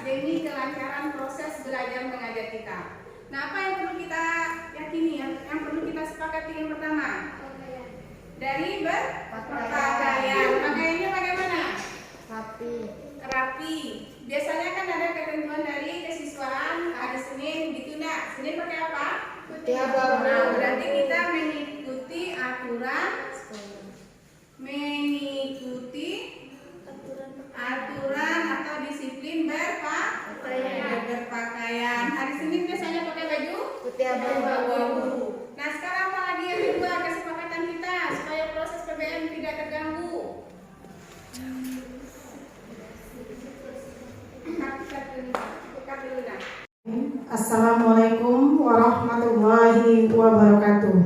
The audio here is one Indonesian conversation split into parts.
demi kelancaran proses belajar mengajar kita. Nah, apa yang perlu kita yakini, yang perlu kita sepakati yang pertama? Dari berpakaian. Pakaiannya bagaimana? Rapi. Biasanya kan ada ketentuan dari kesiswaan, hari Senin gitu. Nah, Senin pakai apa? Putih abu-abu. Berarti kita mengikuti aturan atau disiplin berpakaian. Hari Senin biasanya pakai baju putih abu-abu. Nah, sekarang apa lagi yang kedua kesepakatan kita supaya proses PBM tidak terganggu? Assalamualaikum warahmatullahi wabarakatuh.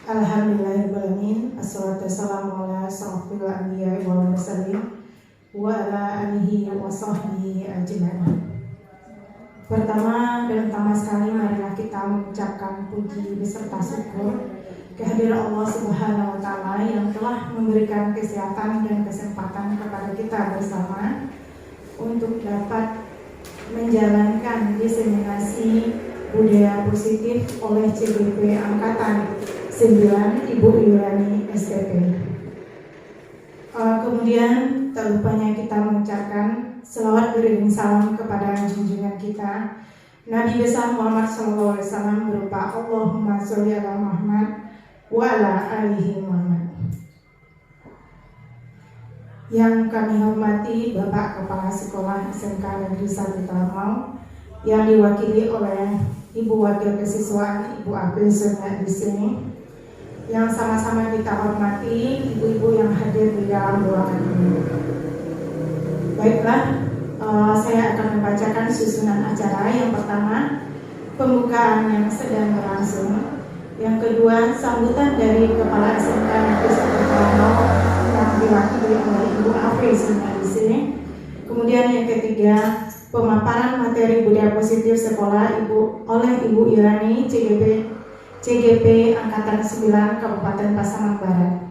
Alhamdulillahirrahmanirrahim. Assalatu wassalamu ala asyrafil anbiya'i wal mursalin wa ala alihi wa sahbihi ajma'in. Pertama dan utama sekali, marilah kita mengucapkan puji beserta syukur kehadiran Allah Subhanahu wa Ta'ala yang telah memberikan kesehatan dan kesempatan kepada kita bersama untuk dapat menjalankan diseminasi budaya positif oleh CGP Angkatan 9 Ibu Yulani STP. Kemudian tak lupanya kita mengucapkan selawat beriring salam kepada junjungan kita Nabi besar Muhammad SAW berupa Allahumma sholli ala Muhammad wa ala alihi Muhammad. Yang kami hormati Bapak Kepala Sekolah SMK Negeri 1 Taramau yang diwakili oleh Ibu Wakil Kesiswaan Ibu Abel Sunnah di sini, yang sama-sama kita hormati ibu-ibu yang hadir di dalam ruangan ini. Baiklah, saya akan membacakan susunan acara. Yang pertama, pembukaan yang sedang berlangsung. Yang kedua, sambutan dari Kepala SMK Negeri 1 Taramau yang diwakili oleh Ibu Afri Sunnah di sini. Kemudian yang ketiga, pemaparan materi budaya positif sekolah oleh Ibu Irani CGP Angkatan 9 Kabupaten Pasaman Barat.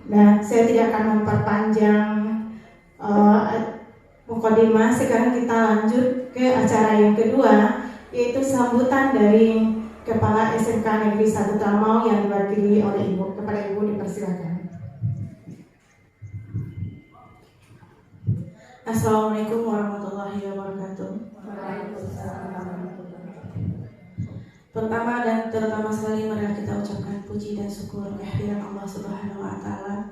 Nah, saya tidak akan memperpanjang mukadimah. Sekarang kita lanjut ke acara yang kedua, yaitu sambutan dari Kepala SMK Negeri 1 Taramau yang diwakili oleh Ibu. Kepada Ibu dipersilakan. Assalamualaikum warahmatullahi wabarakatuh. Pertama dan terutama sekali, marilah kita ucapkan puji dan syukur kehadiran Allah Subhanahu wa Ta'ala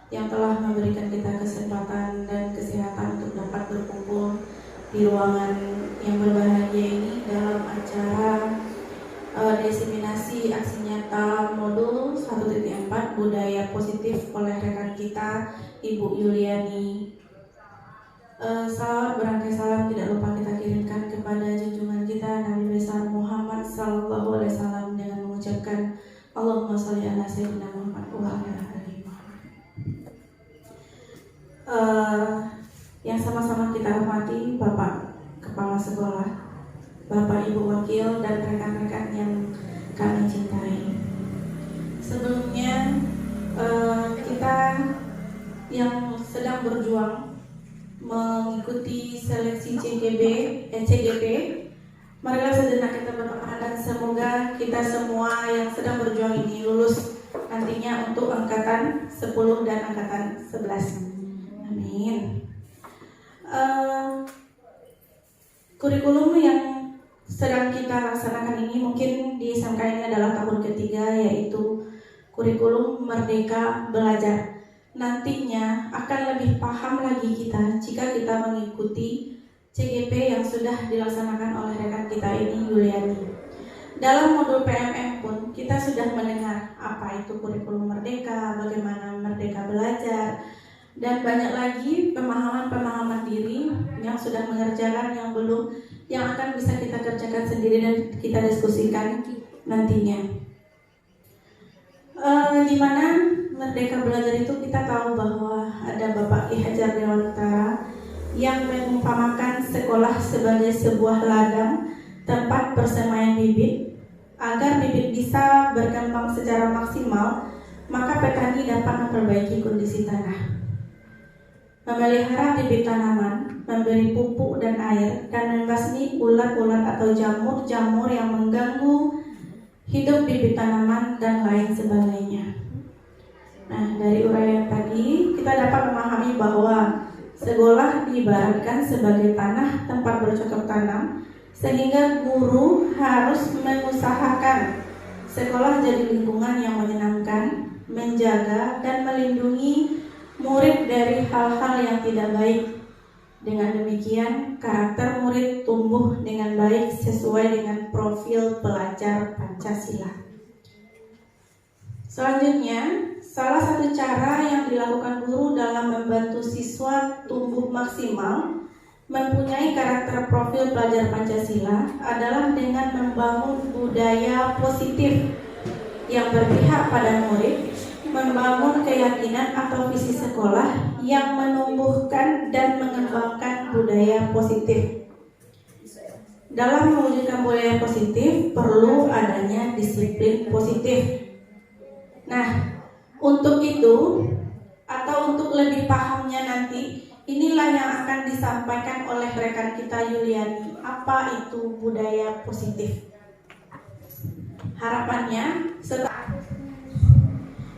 yang telah memberikan kita kesempatan dan kesehatan untuk dapat berkumpul di ruangan yang berbahagia ini dalam acara diseminasi aksi nyata modul 1.4 budaya positif oleh rekan kita Ibu Yuliani. Salawat berangkai salam tidak lupa kita kirimkan kepada junjungan kita Nabi besar Muhammad Sallallahu Alaihi Wasallam dengan mengucapkan Allahumma sholli ala sayyidina Muhammad wa ala ali Muhammad. Yang sama-sama kita hormati Bapak Kepala Sekolah, Bapak Ibu Wakil dan rekan-rekan yang kami cintai. Sebelumnya kita yang sedang berjuang mengikuti seleksi CGP, marilah sejenak kita berdoa dan semoga kita semua yang sedang berjuang ini lulus nantinya untuk angkatan 10 dan angkatan 11. Amin. Kurikulum yang sedang kita laksanakan ini mungkin di SMK ini adalah tahun ketiga, yaitu kurikulum Merdeka Belajar. Nantinya akan lebih paham lagi kita jika kita mengikuti CGP yang sudah dilaksanakan oleh rekan kita ini Yuliani. Dalam modul PMM pun kita sudah mendengar apa itu kurikulum merdeka, bagaimana merdeka belajar, dan banyak lagi pemahaman-pemahaman diri yang sudah mengerjakan, yang belum, yang akan bisa kita kerjakan sendiri dan kita diskusikan nantinya. Di mana Merdeka Belajar itu kita tahu bahwa ada Bapak Ki Hajar Dewantara yang mengumpamakan sekolah sebagai sebuah ladang tempat persemaian bibit. Agar bibit bisa berkembang secara maksimal, maka petani dapat memperbaiki kondisi tanah. memelihara bibit tanaman, memberi pupuk dan air, dan membasmi ulat-ulat atau jamur-jamur yang mengganggu hidup bibit tanaman dan lain sebagainya. Nah, dari uraian tadi kita dapat memahami bahwa sekolah diibaratkan sebagai tanah tempat bercocok tanam, sehingga guru harus mengusahakan sekolah jadi lingkungan yang menyenangkan, menjaga dan melindungi murid dari hal-hal yang tidak baik. Dengan demikian, karakter murid tumbuh dengan baik sesuai dengan profil pelajar Pancasila. Selanjutnya, salah satu cara yang dilakukan guru dalam membantu siswa tumbuh maksimal mempunyai karakter profil pelajar Pancasila adalah dengan membangun budaya positif yang berpihak pada murid, membangun keyakinan atau visi sekolah yang menumbuhkan dan mengembangkan budaya positif. Dalam mewujudkan budaya positif perlu adanya disiplin positif. Nah, untuk itu atau untuk lebih pahamnya nanti, inilah yang akan disampaikan oleh rekan kita Yuliani, apa itu budaya positif. Harapannya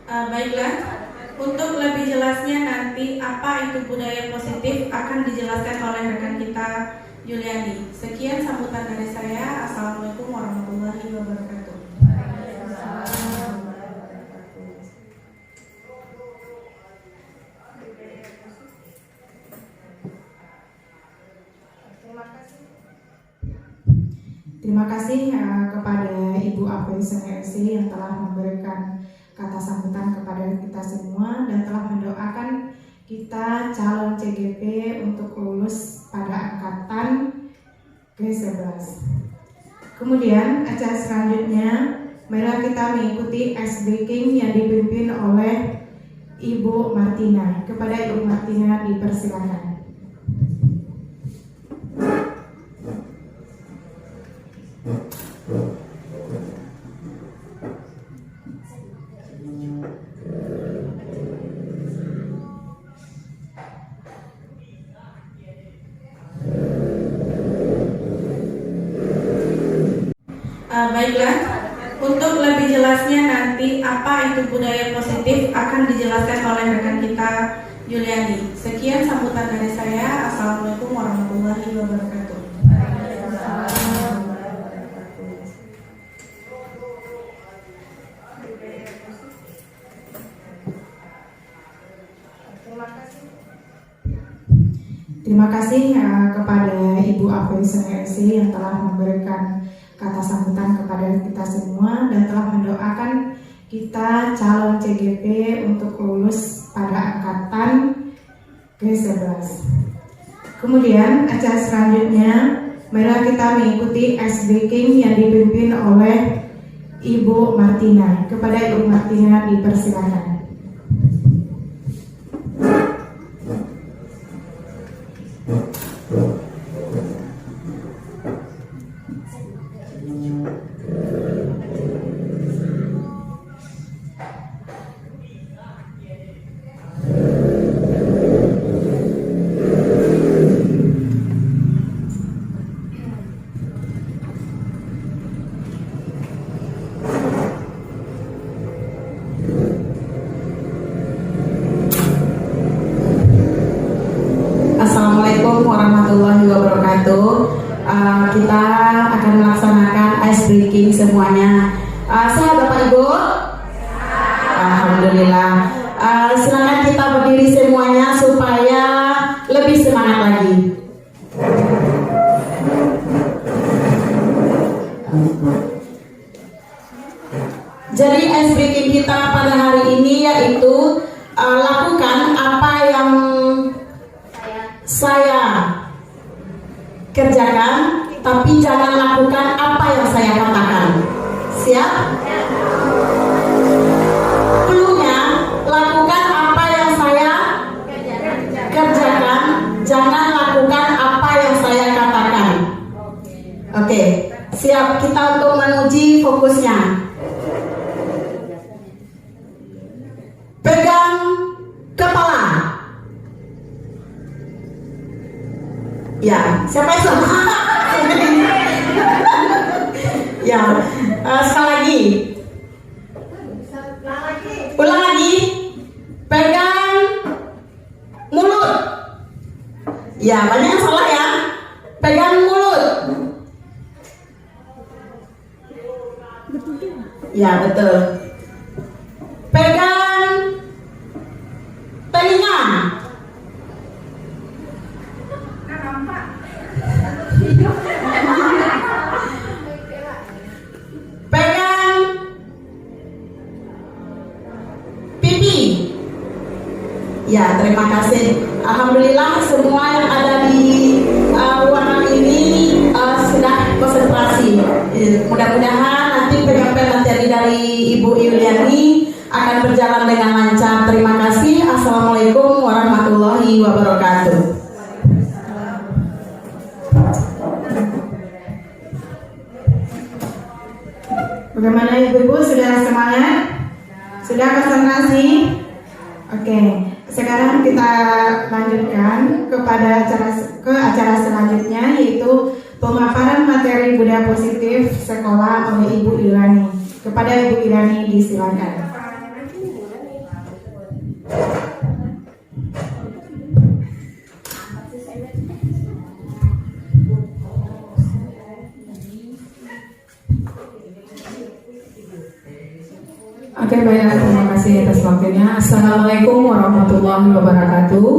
baiklah, untuk lebih jelasnya nanti apa itu budaya positif akan dijelaskan oleh rekan kita Yuliani. Sekian sambutan dari saya. Assalamualaikum warahmatullahi wabarakatuh. Terima kasih kepada Ibu Afeisa LC yang telah memberikan kata sambutan kepada kita semua dan telah mendoakan kita calon CGP untuk lulus pada angkatan ke-11. Kemudian acara selanjutnya, marilah kita mengikuti ice breaking yang dipimpin oleh Ibu Martina. Kepada Ibu Martina dipersilakan. Baiklah, untuk lebih jelasnya nanti apa itu budaya positif akan dijelaskan oleh rekan kita Yuliani. Sekian sambutan dari saya. Assalamualaikum warahmatullahi wabarakatuh. Terima kasih kepada Ibu Afeisa LC yang telah memberikan kata sambutan kepada kita semua dan telah mendoakan kita calon CGP untuk lulus pada angkatan ke-11. Kemudian acara selanjutnya, marilah kita mengikuti ice breaking yang dipimpin oleh Ibu Martina. Kepada Ibu Martina dipersilakan. Assalamualaikum warahmatullahi wabarakatuh. Kita akan melaksanakan ice breaking semuanya. Sehat Bapak Ibu? Alhamdulillah. Silakan kita berdiri semuanya supaya lebih semangat lagi. Jadi ice breaking kita pada hari ini yaitu lakukan apa yang saya kerjakan, tapi jangan lakukan apa yang saya katakan. Siap? Cluenya, lakukan apa yang saya kerjakan, jangan lakukan apa yang saya katakan. Oke, siap. Kita untuk menguji fokusnya. Pegang kepala. Ya, siapa yang sama? Ya, sekali lagi. Ulang lagi. Pegang mulut. Ya, banyak yang salah ya. Pegang mulut. Ya, betul. Pegang telinga. Pegang pipi. Ya, terima kasih. Alhamdulillah semua yang ada di ruangan ini sudah konsentrasi. Mudah-mudahan nanti penyampaian materi dari Ibu Yuliani akan berjalan dengan lancar. Terima kasih. Assalamualaikum warahmatullahi wabarakatuh. Bagaimana ibu-ibu, sudah semangat? Sudah konsentrasi? Oke, sekarang kita lanjutkan ke acara selanjutnya, yaitu pemaparan materi budaya positif sekolah oleh Ibu Yuliani. Kepada Ibu Yuliani disilakan. Oke, baiklah, terima kasih atas waktunya. Assalamualaikum warahmatullahi wabarakatuh.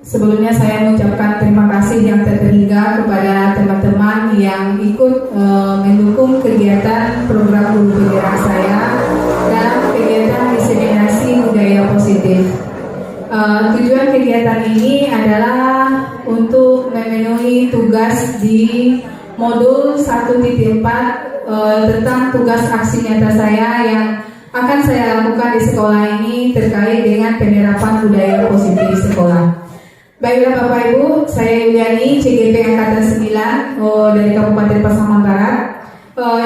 Sebelumnya saya mengucapkan terima kasih yang terhingga kepada teman-teman yang ikut mendukung kegiatan program guru penggerak saya dalam kegiatan diseminasi budaya positif. Tujuan kegiatan ini adalah untuk memenuhi tugas di modul 1.4 tentang tugas aksi nyata saya yang akan saya lakukan di sekolah ini terkait dengan penerapan budaya positif di sekolah. Baiklah Bapak Ibu, saya Yuliani, CGP Angkatan 9 dari Kabupaten Pasaman Barat.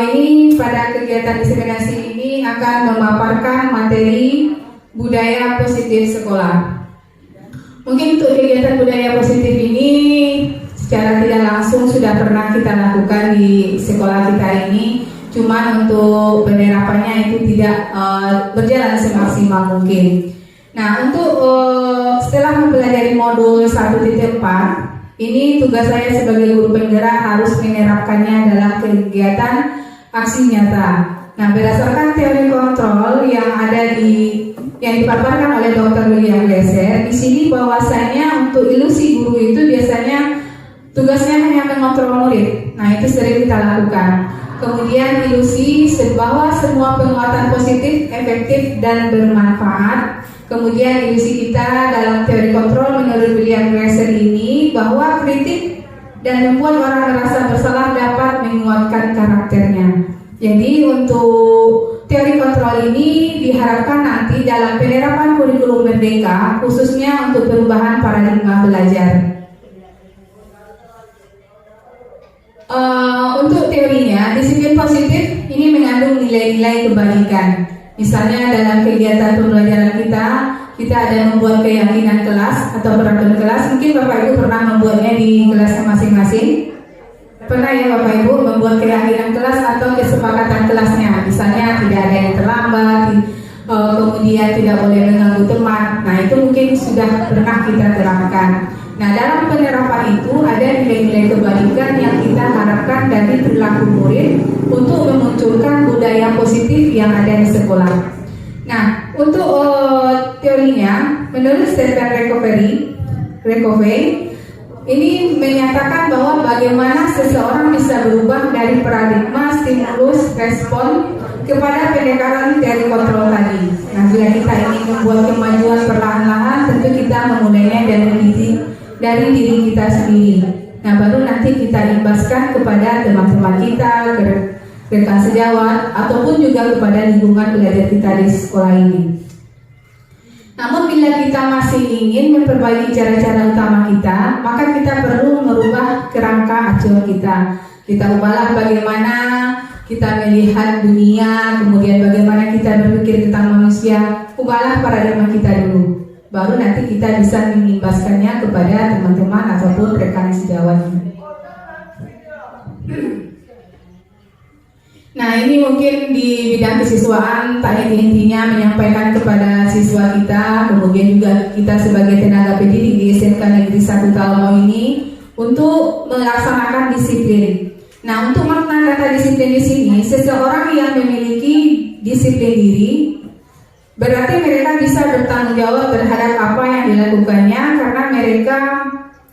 Ini pada kegiatan diseminasi ini akan memaparkan materi budaya positif sekolah. Mungkin untuk kegiatan budaya positif ini secara tidak langsung sudah pernah kita lakukan di sekolah kita ini, cuman untuk penerapannya itu tidak berjalan semaksimal mungkin. Nah, untuk setelah mempelajari modul 1.4, ini tugas saya sebagai guru penggerak harus menerapkannya dalam kegiatan aksi nyata. Nah, berdasarkan teori kontrol yang dipaparkan oleh Dr. William Glasser, di sini bahwasanya untuk ilusi guru itu biasanya tugasnya hanya mengontrol murid. Nah, itu sering kita lakukan. Kemudian ilusi bahwa semua penguatan positif, efektif dan bermanfaat. Kemudian ilusi kita dalam teori kontrol menurut William Glasser ini bahwa kritik dan membuat orang merasa bersalah dapat menguatkan karakternya. Jadi untuk teori kontrol ini diharapkan nanti dalam penerapan kurikulum merdeka, khususnya untuk perubahan paradigma belajar. Untuk teorinya, disiplin positif ini mengandung nilai-nilai kebaikan. Misalnya dalam kegiatan pembelajaran kita ada membuat keyakinan kelas atau peraturan kelas. Mungkin Bapak Ibu pernah membuatnya di kelasnya masing-masing. Pernah ya Bapak Ibu membuat keyakinan kelas atau kesepakatan kelasnya. Misalnya tidak ada yang terlambat, kemudian tidak boleh mengganggu teman. Nah, itu mungkin sudah pernah kita terapkan. Nah, dalam penerapan itu ada nilai-nilai kebaikan yang kita harapkan dari perilaku murid untuk memunculkan budaya positif yang ada di sekolah. Nah, untuk teorinya, menurut Stephen Recovery, ini menyatakan bahwa bagaimana seseorang bisa berubah dari paradigma stimulus respon kepada pendekatan teori kontrol tadi. Nah, bila kita ingin membuat kemajuan perlahan-lahan, tentu kita memulainya dari diri kita sendiri. Nah, baru nanti kita imbaskan kepada teman-teman kita, rekan sejawat, ataupun juga kepada lingkungan belajar kita di sekolah ini. Namun bila kita masih ingin memperbaiki cara-cara utama kita, maka kita perlu merubah kerangka acuan kita. Kita ubahlah bagaimana kita melihat dunia, kemudian bagaimana kita berpikir tentang manusia. Ubahlah paradigma kita dulu. baru nanti kita bisa mengimbaskannya kepada teman-teman ataupun rekan sejawatnya. Nah, ini mungkin di bidang kesiswaan, tak intinya menyampaikan kepada siswa kita, kemudian juga kita sebagai tenaga pendidik di SMK Negeri 1 Talmo ini untuk melaksanakan disiplin. Nah, untuk makna kata disiplin di sini, seseorang yang memiliki disiplin diri berarti mereka bisa bertanggung jawab terhadap apa yang dilakukannya karena mereka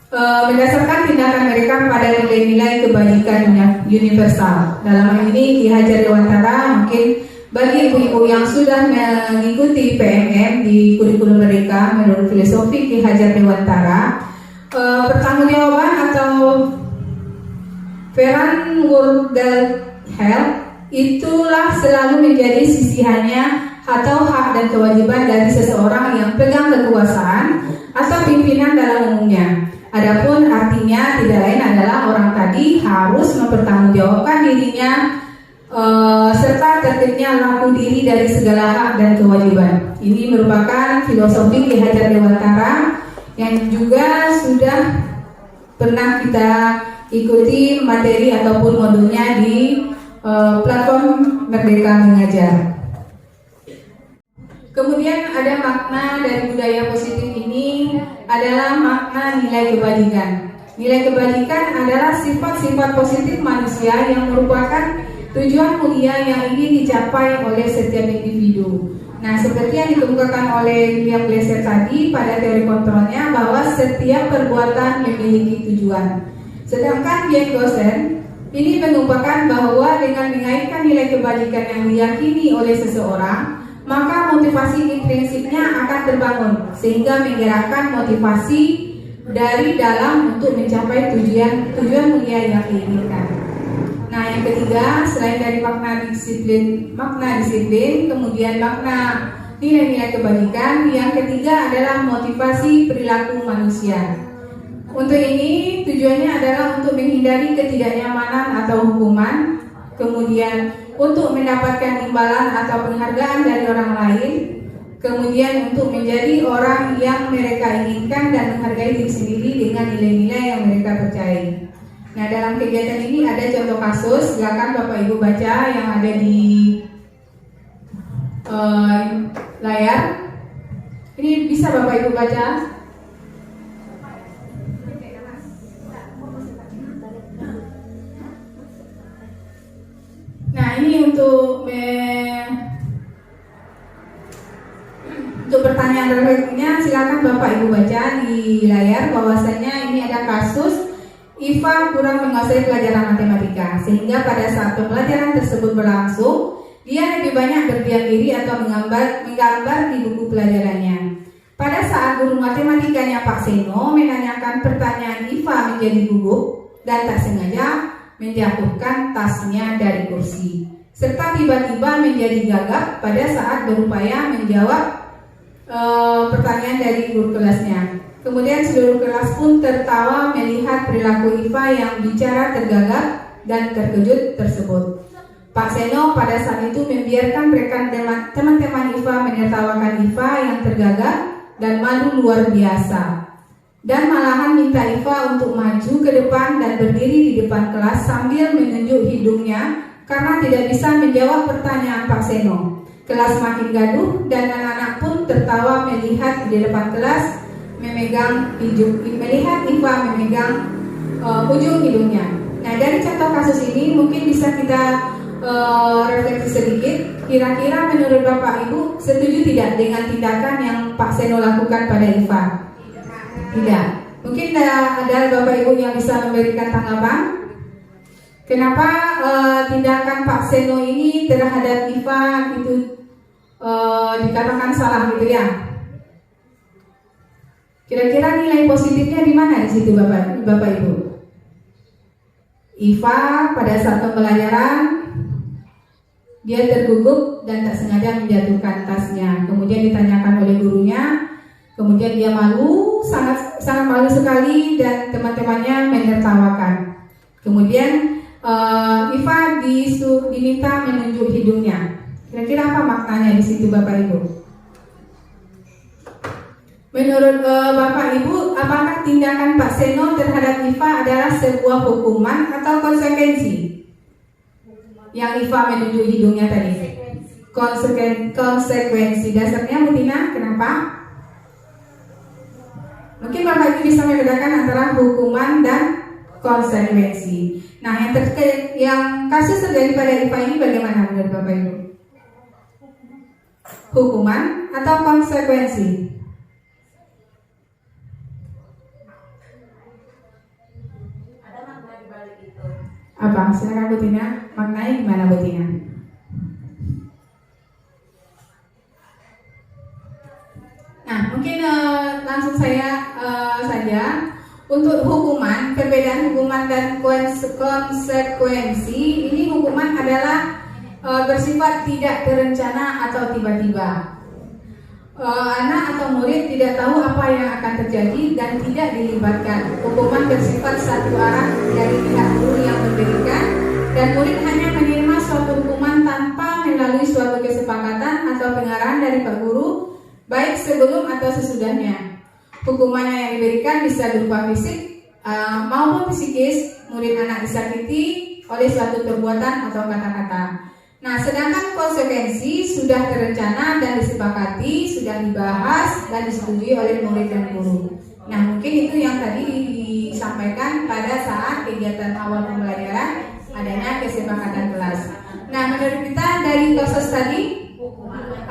berdasarkan tindakan mereka pada nilai-nilai kebajikan universal. Dalam hal ini Ki Hajar Dewantara, mungkin bagi ibu-ibu yang sudah mengikuti PMM di kurikulum mereka menurut filosofi Ki Hajar Dewantara, pertanggungjawaban atau Verantwoordigheid itulah selalu menjadi sisihannya atau hak dan kewajiban dari seseorang yang pegang kekuasaan atau pimpinan dalam umumnya. Adapun artinya tidak lain adalah orang tadi harus mempertanggungjawabkan dirinya serta tertibnya laku diri dari segala hak dan kewajiban. Ini merupakan filosofi Ki Hajar Dewantara yang juga sudah pernah kita ikuti materi ataupun modulnya di platform Merdeka Mengajar. Kemudian ada makna dari budaya positif ini adalah makna nilai kebajikan. Nilai kebajikan adalah sifat-sifat positif manusia yang merupakan tujuan mulia yang ingin dicapai oleh setiap individu. Nah, seperti yang dikemukakan oleh William Glasser tadi pada teori kontrolnya bahwa setiap perbuatan memiliki tujuan. Sedangkan Jane Gosen ini mengumpulkan bahwa dengan mengaitkan nilai kebajikan yang diyakini oleh seseorang, maka motivasi intrinsiknya akan terbangun sehingga menggerakkan motivasi dari dalam untuk mencapai tujuan mulia yang diinginkan. Nah, yang ketiga, selain dari makna disiplin, kemudian makna nilai-nilai kebajikan, yang ketiga adalah motivasi perilaku manusia. Untuk ini tujuannya adalah untuk menghindari ketidaknyamanan atau hukuman, kemudian untuk mendapatkan imbalan atau penghargaan dari orang lain, kemudian untuk menjadi orang yang mereka inginkan dan menghargai diri sendiri dengan nilai-nilai yang mereka percayai. Nah, dalam kegiatan ini ada contoh kasus, silakan Bapak Ibu baca yang ada di layar. Ini bisa Bapak Ibu baca. Nah, ini untuk pertanyaan berikutnya, silakan Bapak Ibu baca di layar bahwasanya ini ada kasus Iva kurang menguasai pelajaran matematika, sehingga pada saat pembelajaran tersebut berlangsung, dia lebih banyak berdiam diri atau menggambar di buku pelajarannya. Pada saat guru matematikanya Pak Seno menanyakan pertanyaan, Iva menjadi gugup dan tak sengaja menjatuhkan tasnya dari kursi, serta tiba-tiba menjadi gagap pada saat berupaya menjawab pertanyaan dari guru kelasnya. Kemudian seluruh kelas pun tertawa melihat perilaku Iva yang bicara tergagap dan terkejut tersebut. Pak Seno pada saat itu membiarkan rekan teman-teman Iva menertawakan Iva yang tergagap dan malu luar biasa, dan malahan minta Iva untuk maju ke depan dan berdiri di depan kelas sambil menunjuk hidungnya karena tidak bisa menjawab pertanyaan Pak Seno. Kelas makin gaduh dan anak-anak pun tertawa melihat di depan kelas melihat Iva memegang ujung hidungnya. Nah, dari contoh kasus ini mungkin bisa kita refleksi sedikit. Kira-kira menurut Bapak Ibu setuju tidak dengan tindakan yang Pak Seno lakukan pada Iva? Tidak. Mungkin ada Bapak Ibu yang bisa memberikan tanggapan. Kenapa tindakan Pak Seno ini terhadap Iva itu dikatakan salah gitu ya? Kira-kira nilai positifnya di mana di situ Bapak Ibu? Iva pada saat pembelajaran dia tergugup dan tak sengaja menjatuhkan tasnya. Kemudian ditanyakan oleh gurunya, kemudian dia malu, sangat malu sekali dan teman-temannya menertawakan. Kemudian Iva diminta menunjuk hidungnya. Kira-kira apa maknanya di situ Bapak Ibu? Menurut Bapak Ibu, apakah tindakan Pak Seno terhadap Iva adalah sebuah hukuman atau konsekuensi? Yang Iva menunjuk hidungnya tadi. Konsekuensi. Dasarnya Bu Tina, kenapa? Mungkin Bapak Ibu bisa membedakan antara hukuman dan konsekuensi. Nah, yang kasus terjadi pada Iva ini bagaimana menurut Bapak Ibu? Hukuman atau konsekuensi? Apa? Silakan Bu Tina. Maknanya gimana Bu Tina? Nah, mungkin langsung saya saja. Untuk hukuman, perbedaan hukuman dan konsekuensi, ini hukuman adalah bersifat tidak terencana atau tiba-tiba. Anak atau murid tidak tahu apa yang akan terjadi dan tidak dilibatkan. Hukuman bersifat satu arah dari pihak guru yang memberikan, dan murid hanya menerima suatu hukuman tanpa melalui suatu kesepakatan atau pengarahan dari Pak Guru, baik sebelum atau sesudahnya. Hukumannya yang diberikan bisa berupa fisik maupun psikis. Murid anak disakiti oleh suatu perbuatan atau kata-kata. Nah, sedangkan konsekuensi sudah terencana dan disepakati, sudah dibahas dan disetujui oleh murid dan guru. Nah, mungkin itu yang tadi disampaikan pada saat kegiatan awal pembelajaran, adanya kesepakatan kelas. Nah, menurut kita dari proses tadi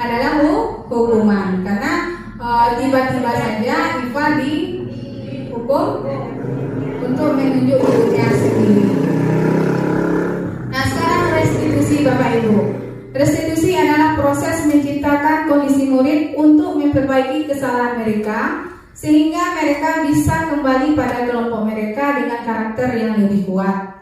adalah hukuman, karena tiba-tiba saja Iva dihukum untuk menunjuk hidupnya sendiri. Nah, sekarang restitusi Bapak Ibu. Restitusi adalah proses menciptakan kondisi murid untuk memperbaiki kesalahan mereka sehingga mereka bisa kembali pada kelompok mereka dengan karakter yang lebih kuat.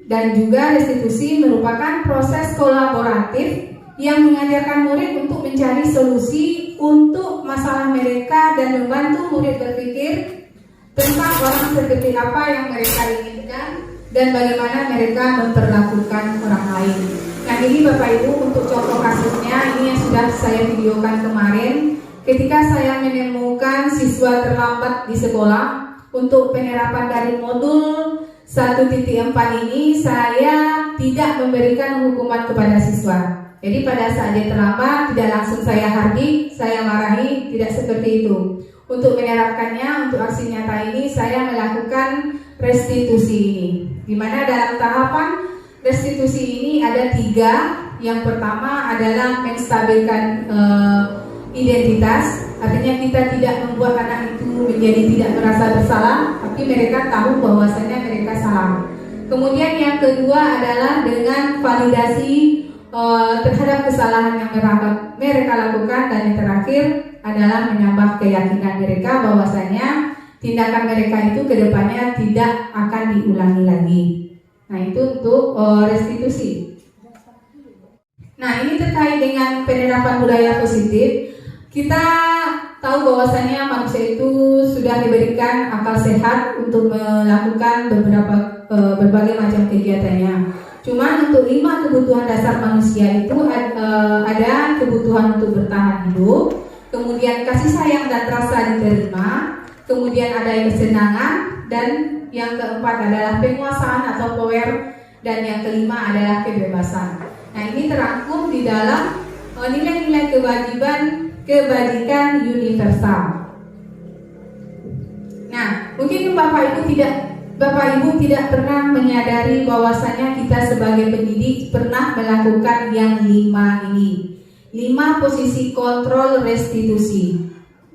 Dan juga restitusi merupakan proses kolaboratif yang mengajarkan murid untuk mencari solusi untuk masalah mereka dan membantu murid berpikir tentang orang seperti apa yang mereka inginkan dan bagaimana mereka memperlakukan orang lain. Nah, ini Bapak Ibu untuk contoh kasusnya, ini yang sudah saya videokan kemarin ketika saya menemukan siswa terlambat di sekolah. Untuk penerapan dari modul 1.4 ini saya tidak memberikan hukuman kepada siswa. Jadi pada saat dia terlambat tidak langsung saya hardik, saya marahi, tidak seperti itu. Untuk menerapkannya, untuk aksi nyata ini saya melakukan restitusi ini. Di mana dalam tahapan restitusi ini ada 3. Yang pertama adalah menstabilkan identitas, artinya kita tidak membuat anak itu menjadi tidak merasa bersalah, tapi mereka tahu bahwasanya mereka salah. Kemudian yang kedua adalah dengan validasi terhadap kesalahan yang mereka lakukan, dan yang terakhir adalah menambah keyakinan mereka bahwasanya tindakan mereka itu kedepannya tidak akan diulangi lagi. Nah, itu untuk restitusi. Nah, ini terkait dengan penerapan budaya positif. Kita tahu bahwasanya manusia itu sudah diberikan akal sehat untuk melakukan berbagai macam kegiatannya. Cuma untuk 5 kebutuhan dasar manusia itu ada kebutuhan untuk bertahan hidup, kemudian kasih sayang dan rasa diterima, kemudian ada kesenangan, dan yang keempat adalah penguasaan atau power, dan yang kelima adalah kebebasan. Nah, ini terangkum di dalam nilai-nilai kebajikan universal. Nah, mungkin Bapak Ibu tidak pernah menyadari bahwasanya kita sebagai pendidik pernah melakukan yang 5 ini. 5 posisi kontrol restitusi.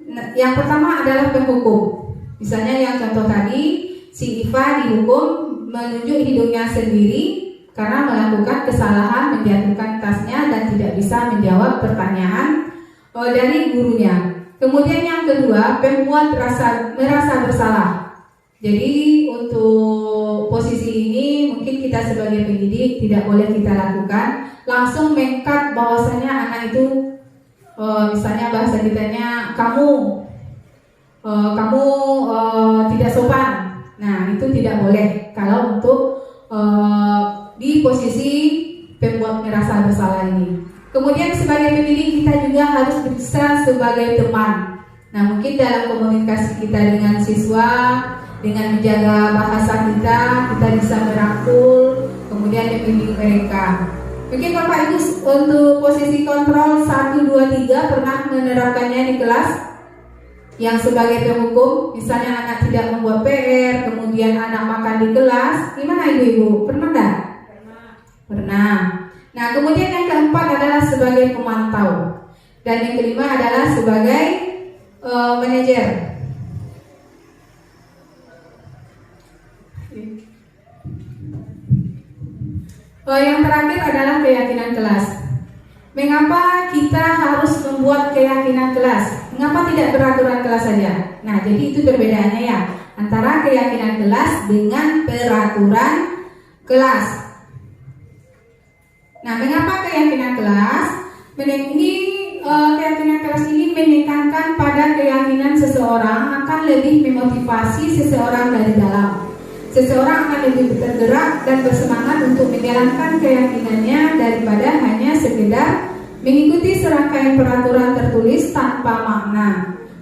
Nah, yang pertama adalah penghukum. Misalnya yang contoh tadi, si Iva dihukum menunjuk hidungnya sendiri karena melakukan kesalahan menjatuhkan tasnya dan tidak bisa menjawab pertanyaan dari gurunya. Kemudian yang kedua, pembuat merasa bersalah. Jadi untuk posisi ini mungkin kita sebagai pendidik tidak boleh kita lakukan langsung mengkat bahwasanya anak itu misalnya bahasa kitanya kamu tidak sopan. Nah, itu tidak boleh kalau untuk di posisi pembuat merasa bersalah ini. Kemudian sebagai pendidik kita juga harus bisa sebagai teman. Nah, mungkin dalam komunikasi kita dengan siswa, dengan menjaga bahasa kita bisa merangkul, kemudian membimbing mereka. Mungkin Bapak Ibu untuk posisi kontrol 1, 2, 3 pernah menerapkannya di kelas? Yang sebagai penghukum, misalnya anak tidak membuat PR, kemudian anak makan di kelas, gimana Ibu-Ibu? Pernah enggak? Pernah. Nah, kemudian yang keempat adalah sebagai pemantau. Dan yang kelima adalah sebagai manajer. Yang terakhir adalah keyakinan kelas. Mengapa kita harus membuat keyakinan kelas? Mengapa tidak peraturan kelas saja? Nah, jadi itu perbedaannya ya antara keyakinan kelas dengan peraturan kelas. Nah, mengapa keyakinan kelas? Keyakinan kelas ini menekankan pada keyakinan seseorang akan lebih memotivasi seseorang dari dalam. Seseorang akan lebih tergerak dan bersemangat untuk menjalankan keyakinannya daripada hanya sekedar mengikuti serangkaian peraturan tertulis tanpa makna.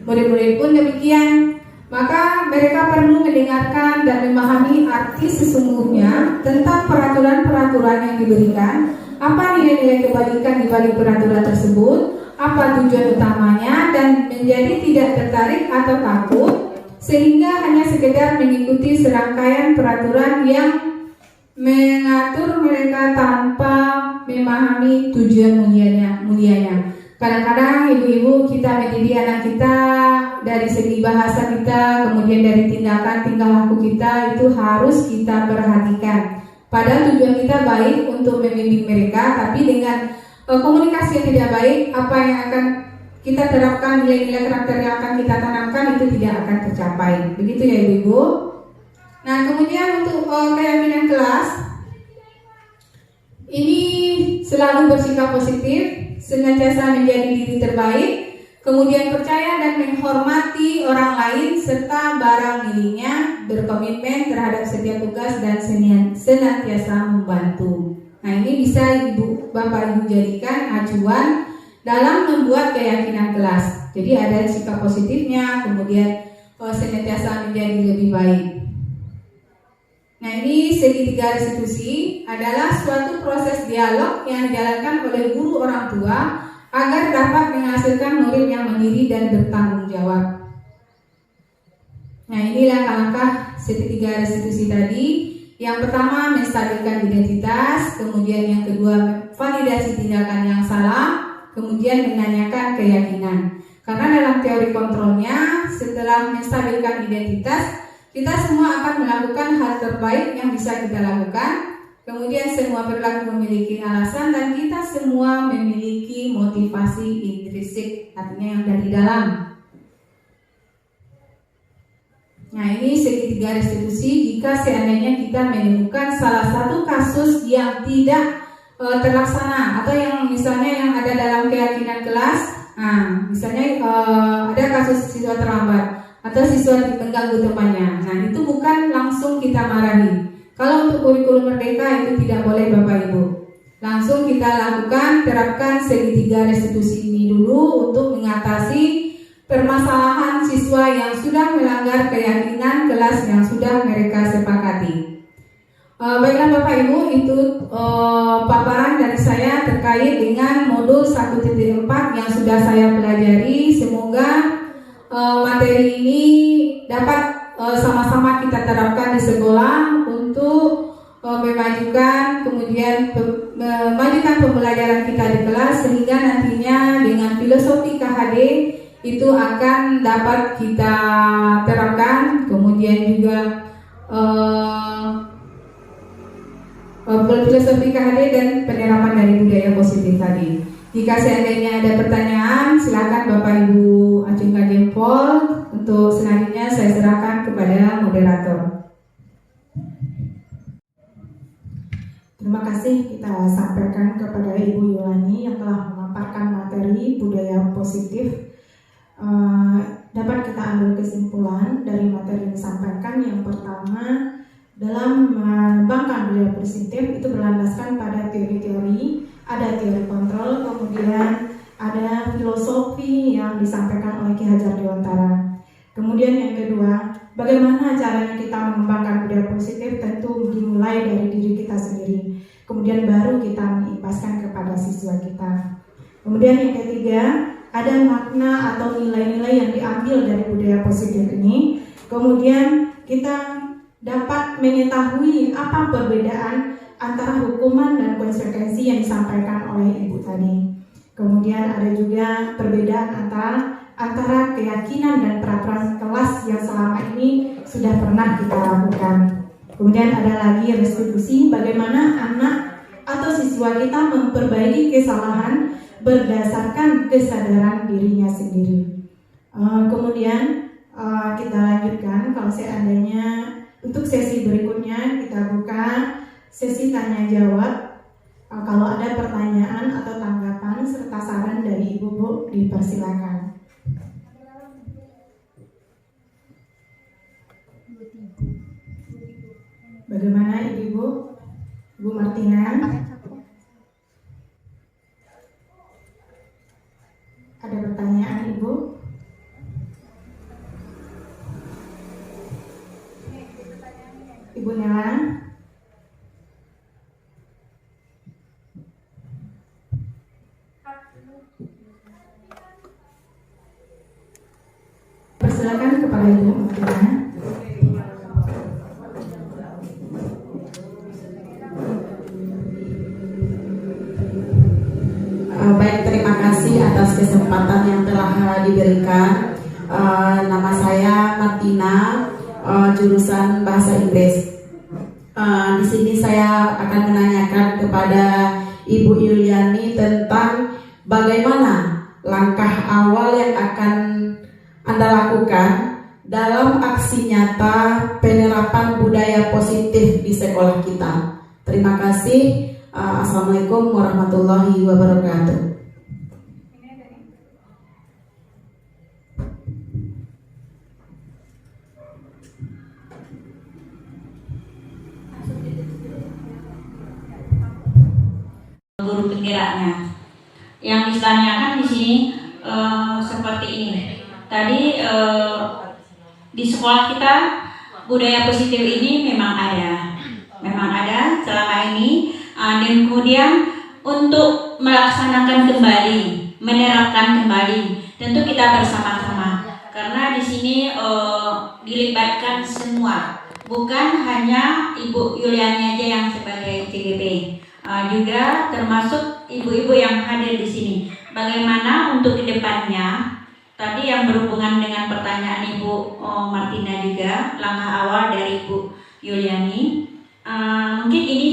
Murid-murid pun demikian. Maka mereka perlu mendengarkan dan memahami arti sesungguhnya tentang peraturan-peraturan yang diberikan, apa nilai-nilai kebaikan di balik peraturan tersebut, apa tujuan utamanya, dan menjadi tidak tertarik atau takut sehingga hanya sekedar mengikuti serangkaian peraturan yang mengatur mereka tanpa memahami tujuan mulianya. Kadang-kadang ibu-ibu kita mendidik anak kita dari segi bahasa kita, kemudian dari tindakan tingkah laku kita itu harus kita perhatikan. Padahal tujuan kita baik untuk membimbing mereka, tapi dengan komunikasi yang tidak baik, apa yang akan kita terapkan, nilai-nilai karakter yang akan kita tanamkan itu tidak akan tercapai. Begitu ya ibu-ibu. Nah, kemudian untuk keyakinan kelas ini selalu bersikap positif, senantiasa menjadi diri terbaik, kemudian percaya dan menghormati orang lain serta barang miliknya, berkomitmen terhadap setiap tugas dan senantiasa membantu. Nah, ini bisa Bapak Ibu jadikan acuan dalam membuat keyakinan kelas. Jadi ada sikap positifnya, kemudian senantiasa menjadi lebih baik. Nah, ini segitiga restitusi adalah suatu proses dialog yang dijalankan oleh guru orang tua agar dapat menghasilkan murid yang mandiri dan bertanggung jawab. Nah, ini langkah-langkah segitiga restitusi tadi. Yang pertama, menstabilkan identitas, kemudian yang kedua, validasi tindakan yang salah, kemudian menanyakan keyakinan. Karena dalam teori kontrolnya, setelah menstabilkan identitas, kita semua akan melakukan hal terbaik yang bisa kita lakukan. Kemudian semua perilaku memiliki alasan dan kita semua memiliki motivasi intrinsik, artinya yang dari dalam. Nah, ini segitiga restitusi jika seandainya kita menemukan salah satu kasus yang tidak terlaksana atau yang misalnya yang ada dalam keyakinan kelas. Nah, misalnya ada kasus siswa terlambat atau siswa mengganggu temannya. Nah, itu bukan langsung kita marahi. Kalau untuk kurikulum merdeka itu tidak boleh Bapak Ibu. Langsung kita lakukan, terapkan segitiga restitusi ini dulu untuk mengatasi permasalahan siswa yang sudah melanggar keyakinan kelas yang sudah mereka sepakati. Baiklah Bapak Ibu, itu paparan dari saya terkait dengan modul 1.4 yang sudah saya pelajari. Semoga materi ini dapat sama-sama kita terapkan di sekolah untuk memajukan pembelajaran kita di kelas, sehingga nantinya dengan filosofi KHD itu akan dapat kita terapkan. Kemudian juga filosofi KHD dan penerapan dari budaya positif tadi. Jika seandainya ada pertanyaan, silakan Bapak Ibu acungkan jempol. Untuk selanjutnya saya serahkan kepada moderator. Terima kasih kita sampaikan kepada Ibu Yulani yang telah memaparkan materi budaya positif. Dapat kita ambil kesimpulan dari materi yang disampaikan. Yang pertama, dalam mengembangkan budaya positif itu berlandaskan pada teori-teori, ada teori kontrol, kemudian ada filosofi yang disampaikan oleh Ki Hajar Dewantara. Kemudian yang kedua, bagaimana caranya kita mengembangkan budaya positif, tentu dimulai dari diri kita sendiri. Kemudian baru kita mengimbaskan kepada siswa kita. Kemudian yang ketiga, ada makna atau nilai-nilai yang diambil dari budaya positif ini. Kemudian kita dapat mengetahui apa perbedaan antara hukuman dan konsekuensi yang disampaikan oleh Ibu tadi. Kemudian ada juga perbedaan antara keyakinan dan peraturan kelas yang selama ini sudah pernah kita lakukan. Kemudian ada lagi restitusi, bagaimana anak atau siswa kita memperbaiki kesalahan berdasarkan kesadaran dirinya sendiri. Kemudian kita lanjutkan, kalau seandainya untuk sesi berikutnya kita buka sesi tanya jawab. Kalau ada pertanyaan atau tanggapan serta saran dari Ibu, dipersilakan. Bagaimana Ibu? Ibu Martina? Ada pertanyaan Ibu? Ibu Nela? Persilakan kepada Ibu Martina. Baik, terima kasih atas kesempatan yang telah diberikan. Nama saya Martina, jurusan Bahasa Inggris. Di sini saya akan menanyakan kepada Ibu Yuliani tentang bagaimana langkah awal yang akan Anda lakukan dalam aksi nyata penerapan budaya positif di sekolah kita. Terima kasih. Assalamualaikum warahmatullahi wabarakatuh. Guru penggeraknya. Yang ditanyakan di sini seperti ini. Tadi di sekolah kita budaya positif ini memang ada selama ini. Dan kemudian untuk melaksanakan kembali, menerapkan kembali, tentu kita bersama-sama. Karena di sini dilibatkan semua, bukan hanya Ibu Yuliani aja yang sebagai CGP, juga termasuk ibu-ibu yang hadir di sini. Bagaimana untuk kedepannya? Tadi yang berhubungan dengan pertanyaan Ibu Martina juga, langkah awal dari Ibu Yuliani. Mungkin ini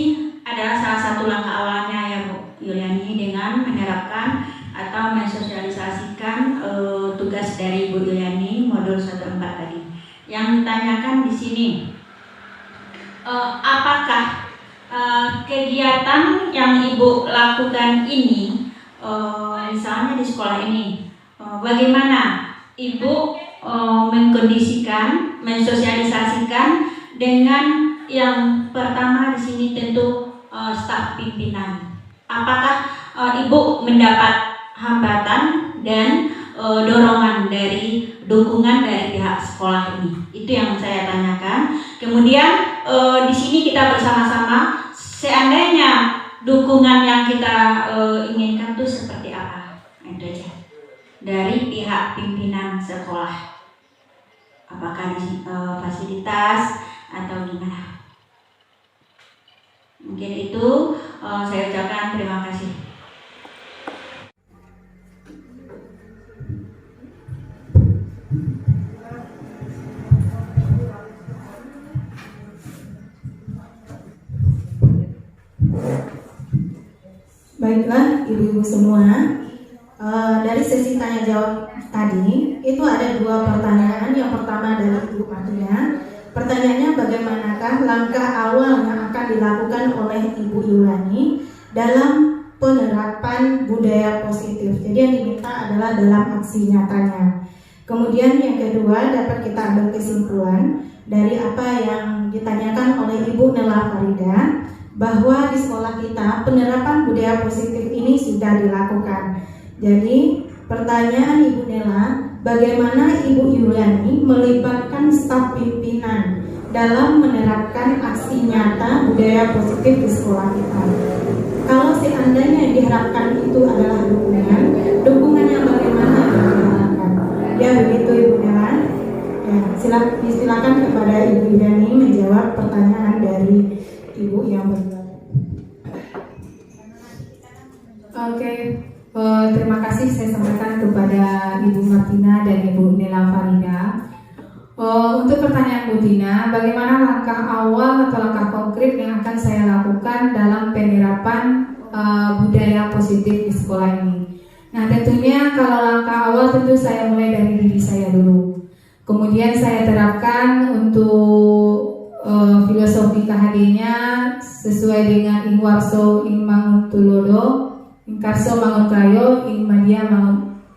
adalah salah satu langkah awalnya ya Bu Yuliani, dengan menerapkan atau mensosialisasikan tugas dari Bu Yuliani modul 1.4 tadi. Yang ditanyakan di sini, apakah kegiatan yang Ibu lakukan ini, misalnya di sekolah ini, bagaimana Ibu mengkondisikan, mensosialisasikan dengan yang pertama di sini tentu staf pimpinan. Apakah Ibu mendapat hambatan dan dorongan dari dukungan dari pihak sekolah ini? Itu yang saya tanyakan. Kemudian di sini kita bersama-sama, seandainya dukungan yang kita inginkan itu seperti apa? Itu aja. Dari pihak pimpinan sekolah, apakah di fasilitas atau gimana? Mungkin itu saya ucapkan terima kasih. Baiklah ibu-ibu semua, dari sesi tanya jawab tadi itu ada dua pertanyaan. Yang pertama dari Ibu Martina. Pertanyaannya, bagaimanakah langkah awal yang akan dilakukan oleh Ibu Yuliani dalam penerapan budaya positif? Jadi yang diminta adalah dalam aksi nyatanya. Kemudian yang kedua, dapat kita ambil kesimpulan dari apa yang ditanyakan oleh Ibu Nela Farida, bahwa di sekolah kita penerapan budaya positif ini sudah dilakukan. Jadi pertanyaan Ibu Nela, bagaimana Ibu Yuliani melibatkan staf pimpinan dalam menerapkan aksi nyata budaya positif di sekolah kita? Kalau seandainya yang diharapkan itu adalah dukungan yang bagaimana yang diharapkan? Ya begitu Ibu Nela. Ya, silakan kepada Ibu Yuliani menjawab pertanyaan dari Ibu yang berdua. Oke, terima kasih saya sampaikan kepada Ibu Martina dan Ibu Nela Farida. Untuk pertanyaan Bu Tina, bagaimana langkah awal atau langkah konkret yang akan saya lakukan dalam penerapan budaya positif di sekolah ini? Nah, tentunya kalau langkah awal tentu saya mulai dari diri saya dulu. Kemudian saya terapkan untuk filosofi KHD-nya sesuai dengan ing warso ing manguntulodo, ing karso manguntrayo, ing madia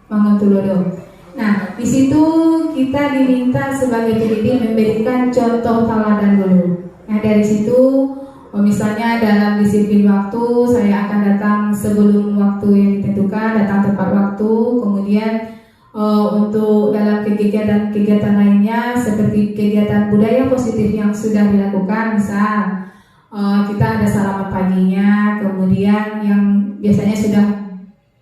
manguntulodo. Nah, di situ kita diminta sebagai pendidik memberikan contoh teladan dulu. Nah, dari situ misalnya dalam disiplin waktu saya akan datang sebelum waktu yang ditentukan, datang tepat waktu. Kemudian untuk dalam kegiatan lainnya seperti kegiatan budaya positif yang sudah dilakukan, misal kita ada salaman paginya, kemudian yang biasanya sudah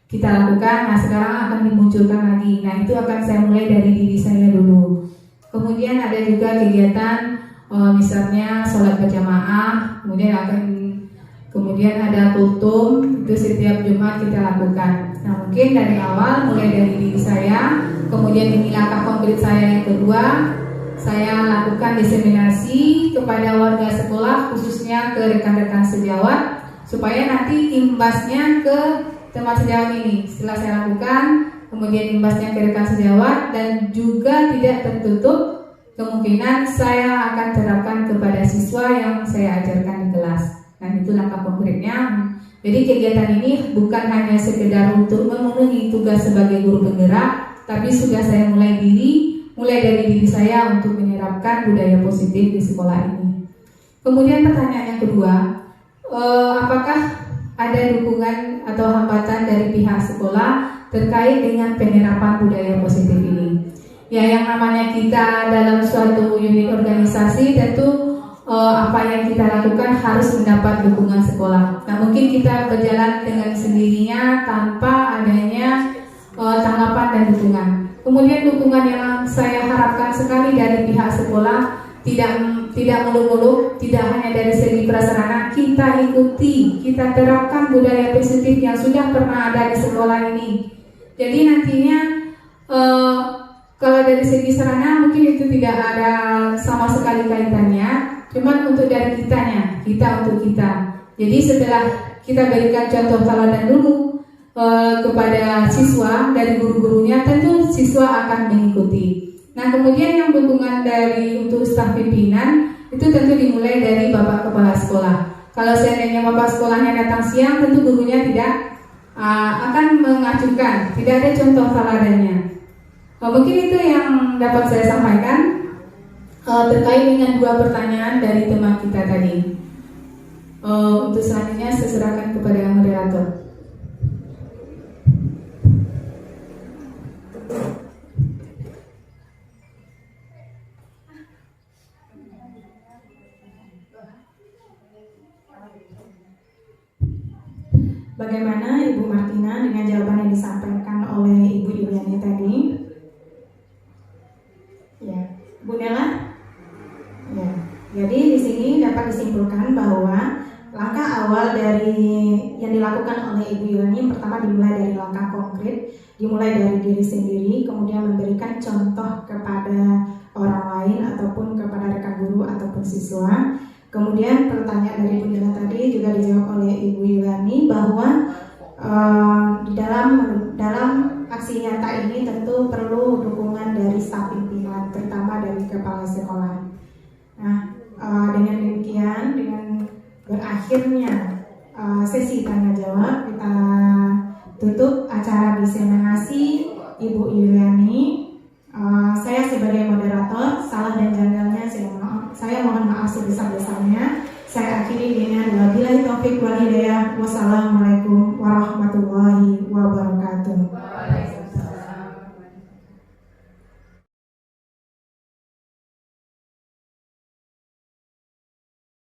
kita lakukan, nah sekarang akan dimunculkan lagi. Nah, itu akan saya mulai dari diri saya dulu. Kemudian ada juga kegiatan misalnya sholat berjamaah, kemudian ada kultum, itu setiap Jumat kita lakukan. Nah, mungkin dari awal mulai dari diri saya, kemudian ini langkah konkret saya yang kedua, saya lakukan diseminasi kepada warga sekolah, khususnya ke rekan-rekan sejawat, supaya nanti imbasnya ke teman sejawat ini. Setelah saya lakukan, kemudian imbasnya ke rekan sejawat, dan juga tidak tertutup kemungkinan saya akan terapkan kepada siswa yang saya ajarkan di kelas. Nah, itu langkah konkretnya. Jadi kegiatan ini bukan hanya sekedar untuk memenuhi tugas sebagai guru penggerak, tapi sudah saya mulai dari diri saya untuk menerapkan budaya positif di sekolah ini. Kemudian pertanyaan yang kedua, apakah ada dukungan atau hambatan dari pihak sekolah terkait dengan penerapan budaya positif ini? Ya, yang namanya kita dalam suatu unit organisasi tentu apa yang kita lakukan harus mendapat dukungan sekolah. Nah, mungkin kita berjalan dengan sendirinya tanpa adanya tanggapan dan dukungan. Kemudian dukungan yang saya harapkan sekali dari pihak sekolah tidak muluk-muluk, tidak hanya dari segi prasarana, kita ikuti, kita terapkan budaya positif yang sudah pernah ada di sekolah ini. Jadi nantinya kalau dari segi sarana mungkin itu tidak ada sama sekali kaitannya, cuman untuk dari kitanya, kita untuk kita. Jadi setelah kita berikan contoh teladan dulu kepada siswa dari guru-gurunya, tentu siswa akan mengikuti. Nah, kemudian yang dukungan dari untuk staf pimpinan itu tentu dimulai dari Bapak Kepala Sekolah. Kalau seandainya Bapak sekolahnya datang siang, tentu gurunya tidak akan mengajukan, tidak ada contoh teladannya. Mungkin itu yang dapat saya sampaikan terkait dengan dua pertanyaan dari teman kita tadi. Untuk selanjutnya saya serahkan kepada moderator. Bagaimana Ibu Martina dengan jawaban yang disampaikan oleh Ibu Yuliani tadi? Ya, Bu Nela. Ya, jadi di sini dapat disimpulkan bahwa langkah awal dari yang dilakukan oleh Ibu Yuliani pertama dimulai dari langkah konkret, dimulai dari diri sendiri, kemudian memberikan contoh kepada orang lain ataupun kepada rekan guru ataupun siswa. Kemudian pertanyaan dari Bu Nela tadi juga dijawab oleh Ibu Yuliani bahwa di dalam aksi nyata ini tentu perlu dukungan dari staf pimpinan, terutama dari kepala sekolah. Nah, dengan demikian, dengan berakhirnya sesi tanya jawab, kita tutup acara diseminasi Ibu Yuliani. Saya sebagai moderator, salah dan janggalnya saya mohon maaf sebesar-besarnya. Saya akhiri dengan wabillahi taufik wal hidayah. Wassalamualaikum